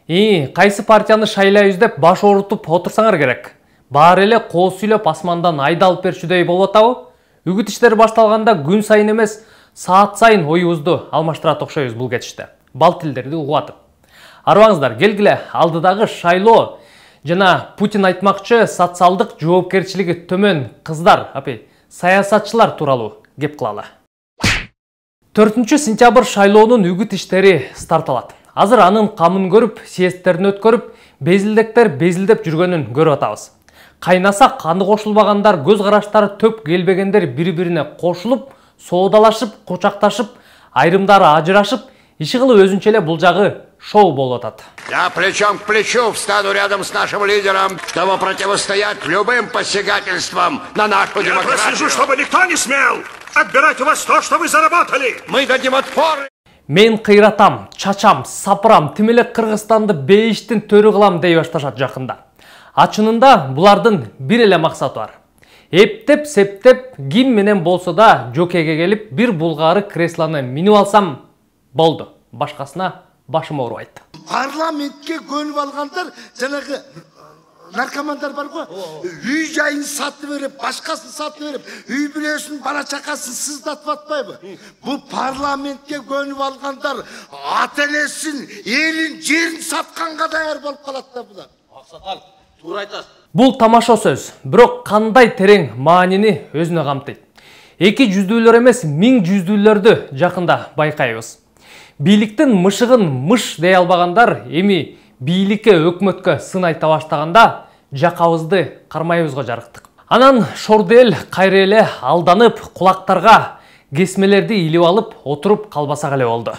Кайсы партияны шайлайбыз деп баш орутуп отурсаңар керек. Баары эле кол сүйлөп асмандан айдалып берчүдөй болуп атабы? Үгүт иштери башталганда күн сайын эмес, саат сайын оюбузду алмаштырат окшойбуз бул кетиште. Бал тилдерди угатып. Арбаңыздар, келгиле алдыдагы шайлоо жана Путин айтмакчы социалдык жоопкерчилиги төмөн кыздар, саясатчылар тууралуу кеп кылалы. 4 сентябрь шайлоонун үгүт иштери старталат. Азыр анын камын көрүп, съездтерин өткөрүп, безилдектер безилдеп жүргөнүн көрүп атабыз. Кайнаса каны кошулбагандар, көз караштары төп келбегендер бири-бирине кошулуп, соодалашып, кучакташып, айрымдары ажырашып, иши кылып өзүнчө эле бул жагы шоу болуп атат. Я плечом к плечу встану рядом с нашим лидером, чтобы противостоять любым посягательствам на нашу демократию. Я прослежу, чтобы никто не смел отбирать у вас то, что вы заработали. Мы дадим отпор. Мен кыйратам, чачам, сапырам, тимелек Кыргызстанды бейиштин төрү кылам дей башташат жакында. Ачынында булардын бир эле максаты бар. Эптеп, септеп, ким менен болсо да жокеге келип, бир булгары креслону минип алсам болду. Башкасына башым оорубайт. Парламентке көнүп алгандар жанагы наркомандар бар го. Үй жайын сатып берип, башкасын сатып берип, үй бүлөсүн, бала чакасын сыздатып атпайбы? Бу парламентке көнүп алгандар ата-энесин, элин, жерин сатканга даяр болуп калат да булар. Аксакал, туура айтасың. Бул тамаша сөз, бирок кандай терең маанини өзүнө камтыйт. Эки жүздүүлөр эмес, 1000 жүздүүлөрдү жакында байкайбыз. Бийликтин мышыгын мыш дей албагандар эми бийликке, өкмөткө сын айта баштаганда жакабызды кармайыбызга жарыктык. Анан шорду эл кайра эле алданып, кулактарга кесмелерди илип алып отуруп калбасак эле болду.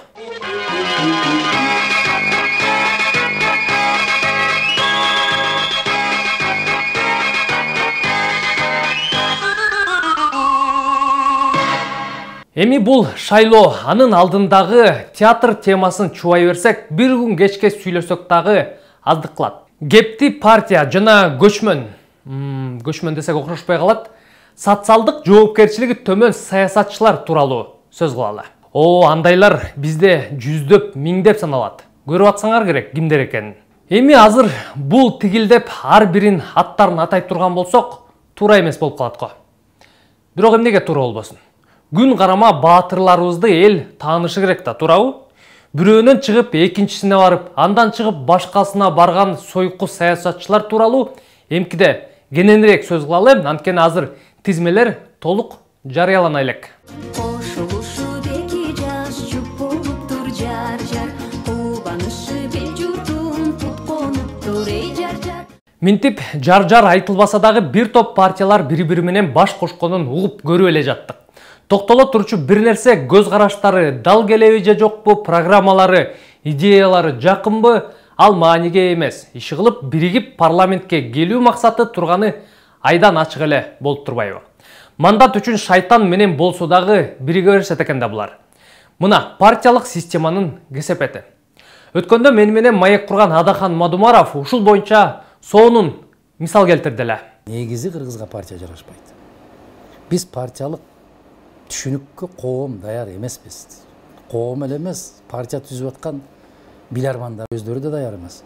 Эми бул шайлоо, анын алдындагы театр темасын чубай берсек, бир күн кечке сүйлөсөк дагы аздык кылат. Кепти партия жана көчмөн десек окшошпой калат. Социалдык жоопкерчилиги төмөн саясатчылар тууралуу сөз кылалы. Андайлар бизде жүздөп, миңдеп саналат. Көрүп атсаңар керек кимдер экенин. Эми азыр бул тигилдеп ар бирин аттарын атай турган болсок, туура эмес болуп калат го. Бирок эмнеге туура болбосун? Күн карама баатырларыбызды эл таанышы керек да, туурабы? Бирөөнөн чыгып, экинчисине барып, андан чыгып башкасына барган сойку саясатчылар тууралуу эмкиде кененирээк сөз кылалы, анткени азыр тизмелер толук жарыялана элек. Минтип жар-жар айтылбаса дагы бир топ партиялар бири-бири менен баш кошконун угуп көрүп эле жаттык. Токтоло турчу бир нерсе, көз караштары дал келеби же жокпу, программалары, идеялары жакынбы, ал мааниге эмес. Иши кылып биригип парламентке келүү максаты турганы айдан ачык эле болуп турбайбы? Мандат үчүн шайтан менен болсо дагы бириге беришет экен да булар. Мына партиялык системанын кесепети. Өткөндө мени менен маек курган Адахан Мадумаров ушул боюнча сонун мисал келтирди эле. Негизи Кыргызга партия жарашпайт. Биз партиялык түшүнүккө коом даяр эмеспиз. Коом эле эмес, партия түзүп аткан билармандар өздөрү да даяр эмес.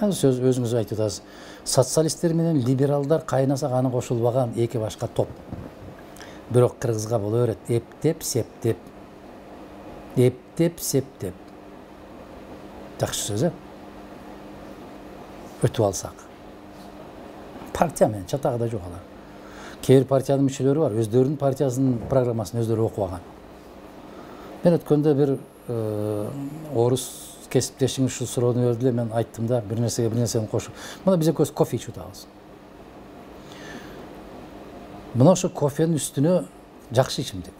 Сөз өзүңүз айтып атасыз. Социалисттер менен либералдар кайнаса каны кошулбаган эки башка топ. Бирок Кыргызга боло берет эптеп, септеп. Эптеп, септеп. Жакшы сөз, өтүп алсак. Партия менен чатагыда жок алар. Кээ бир партиянын мүчөлөрү бар, өздөрүнүн партиясынын программасын өздөрү окуп алган. Мен өткөндө бир орус кесиптешиң ушу суроону берди эле, мен айттым да, бир нерсени кошуп. Мына биз экөөбүз кофе ичип атабыз. Мына ошо кофенин үстүнө жакшы ичимдик.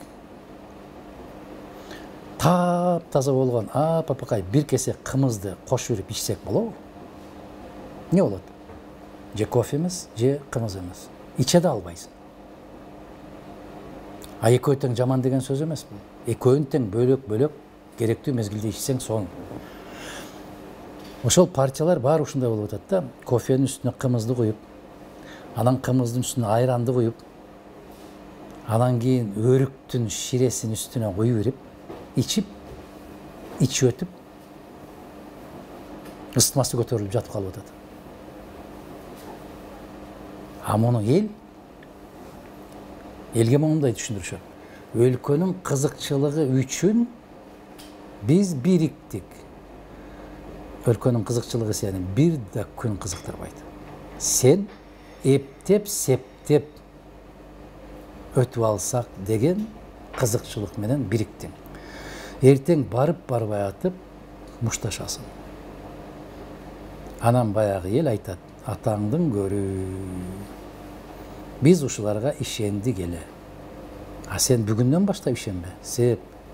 Тап-таза болгон апапакай бир кесе кымызды кошуп берип ичсек болобу? Не болот? Же кофе эмес, же кымыз эмес. Иче да албайсың. Экөө тең жаман деген сөз эмес бул. Экөөнүн тең бөлөк-бөлөк керектүү мезгилде ичсең соң. Ошол партиялар баары ушундай болуп атат да, кофенин үстүнө кымызды куюп, анан кымыздын үстүнө айранды куюп, анан кийин өрүктүн ширесин үстүнө куюп берип, ичип өтүп, ысытмасы көтөрүлүп жатып калып атат. А муну элге моундай түшүндүрүшөт. Өлкөнүн кызыкчылыгы үчүн биз бириктик. Өлкөнүн кызыкчылыгы сени бир да күн кызыктырбайт. Сен эптеп, септеп өтүп алсак деген кызыкчылык менен бириктиң. Эртең барбай атып мушташасың. Анан баягы эл айтат, атаңдын көрү. Биз ушуларга ишендик эле. А сен бүгүндөн баштап ишенбе.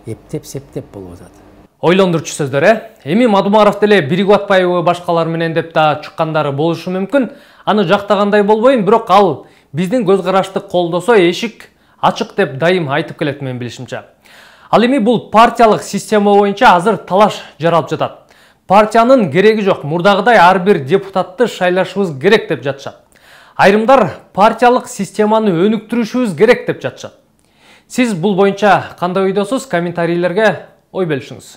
Эптеп, септеп болуп атат. Ойлондурчу сөздөр, Эми Мадумаров деле биригип атпайбы башкалар менен деп да чыккандары болушу мүмкүн. Аны жактагандай болбойм, бирок ал биздин көз карашты колдосо эшик ачык деп дайым айтып келет менин билишимче. Ал эми бул партиялык система боюнча азыр талаш жаралып жатат. Партиянын кереги жок, мурдагыдай ар бир депутатты шайлашыбыз керек деп жатышат. Айрымдар партиялык системаны өнүктүрүшүбүз керек деп жатышат. Сиз бул боюнча кандай ойдосуз? Комментарийлерге ой бөлүшүңүз.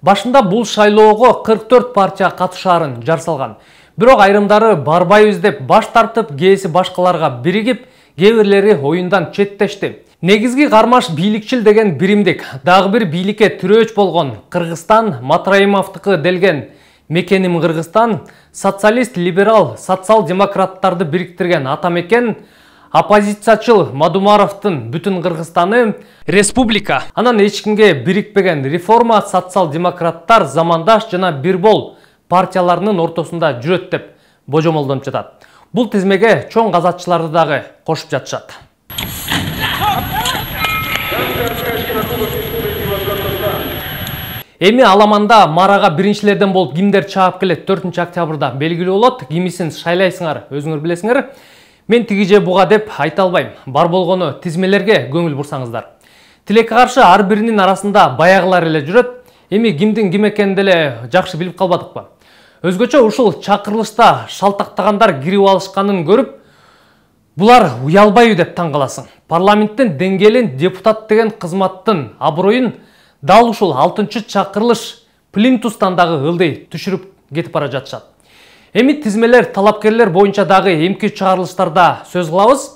Башында бул шайлоого 44 партия катышаарын жар салган. Бирок айрымдары барбайбыз деп баш тартып, кээси башкаларга биригип, кээ бирлери оюндан четтешти. Негизги кармаш бийликчил деген биримдик, дагы бир бийликке тирөөч болгон Кыргызстан, Матраимовдуку делген мекеним Кыргызстан, социалист, либерал, социал-демократтарды бириктирген ата мекен, оппозициячыл Мадумаровдун бүтүн Кыргызстаны республика. Анан эч кимге бирикпеген реформа социал-демократтар замандаш жана бир бол партияларынын ортосунда жүрөт деп божомолдонуп жатат. Бул тизмеге чоң казатчыларды дагы кошуп жатышат. Эми аламанда марага биринчилерден болуп кимдер чаап келет 4 октябрда белгилүү болот. Кимисин шайлайсыңар, өзүңөр билесиңер. Мен тиги же буга деп айта албайм. Бар болгону тизмелерге көңүл бурсаңыздар. Тилекке каршы ар биринин арасында баягылар эле жүрөт. Эми кимдин ким экенин деле жакшы билип калбадыкпы? Өзгөчө ушул чакырылышта шалтактагандар кирип алышканын көрүп, булар уялбайбы деп таң каласың. Парламенттин деңгээлин, депутат деген кызматтын аброюн дал ушул 6-чы чакырылыш плинтустан дагы ылдый түшүрүп кетип бара жатышат. Эми тизмелер, талапкерлер боюнча дагы эмки чыгарылыштарда сөз кылабыз.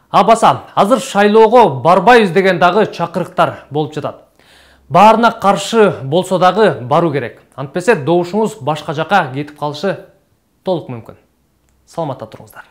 Абаса, азыр шайлоого барбайбыз деген дагы чакырыктар болуп жатат. Баарына каршы болсо дагы баруу керек. Антпесе добушуңуз башка жака кетип калышы толук мүмкүн. Саламатта туруңуздар.